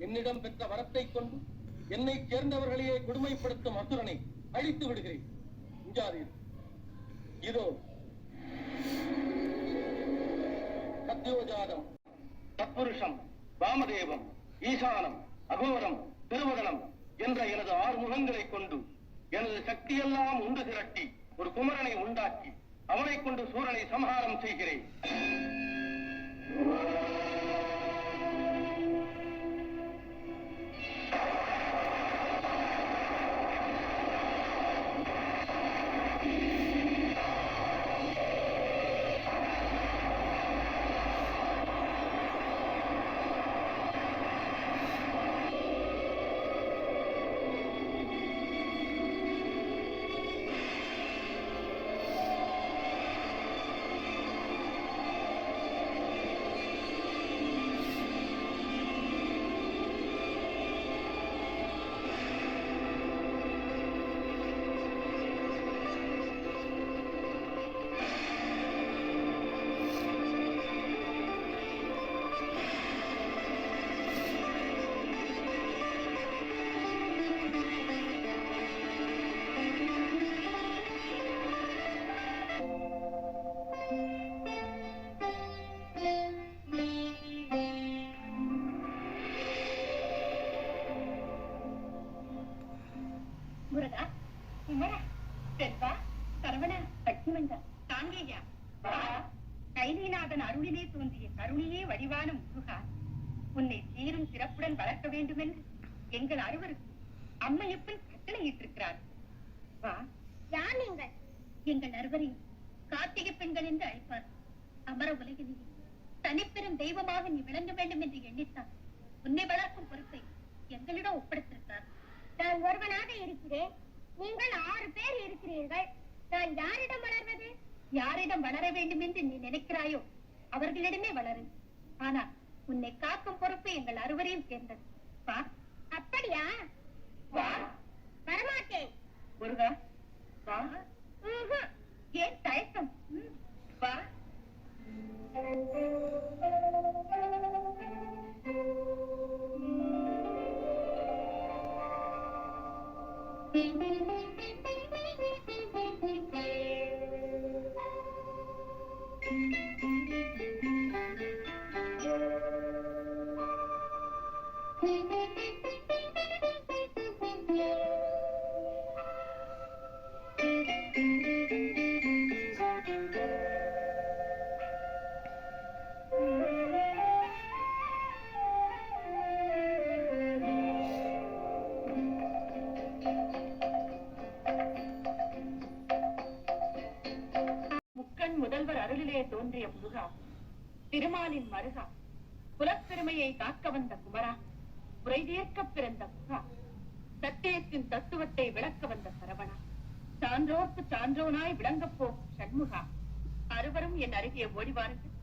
என்னிடம் பெற்ற வரத்தை கொண்டு என்னை சேர்ந்தவர்களையே கொடுமைப்படுத்தும் அசுரனை அழித்து விடுகிறேன். இதோ சத்யோஜாதம், தத்புருஷம், வாமதேவம், ஈசானம், அகோரம், திருவதனம் என்ற எனது 6 முகங்களை கொண்டு எனது சக்தியெல்லாம் உண்டு திரட்டி ஒரு குமரனை உண்டாக்கி அவனை கொண்டு சூரனை சம்ஹாரம் செய்கிறேன். கைலிநாதன் அருளிலே தோன்றிய கருணையே வடிவான முருகா, உன்னை சீரும் சிறப்புடன் வளர்க்க வேண்டும் என்று எங்கள் அறுவருக்கு அம்மையப்பன் கட்டளையிட்டிருக்கிறார். வா, யார் நீங்கள்? எங்கள் அறுவரையும் கார்த்திகை பெண்கள் என்று அழைப்பார். அமர உலகிலேயே தனிப்பெரும் தெய்வமாக நீ விளங்க வேண்டும் என்று எண்ணித்தான் உன்னை வளர்க்கும் பொறுப்பை எங்களிடம் ஒப்படைத்திருக்கிறார். நான் ஒருவனாக இருக்கிறேன், நீங்கள் 6 பேர் இருக்கிறீர்கள். நான் யாரிடம் வளர்வது? யாரிடம் வளர வேண்டும் என்று நீ நினைக்கிறாயோ அவர்களிடமே வளரு. ஆனால் உன்னை காக்கும் பொறுப்பு எங்கள் அறுவரையும் சேர்ந்தது. வா. அப்படியா? வா. வரமாட்டேன். முருகா, வா. ஏன் தயக்கம்? வா. முதல்வர் அருளிலே தோன்றிய முருகா, திருமாலின் மருகா, குலப்பெருமையை காக்க வந்த குமரா, குறைதீர்க்க பிறந்த முருகா, சத்தியத்தின் தத்துவத்தை விளக்க வந்த சரவணா, சான்றோர்க்கு சான்றோனாய் விளங்கப் போகும் சண்முகா, அறுவரும் என் அருகே ஓடிவாருங்கள்.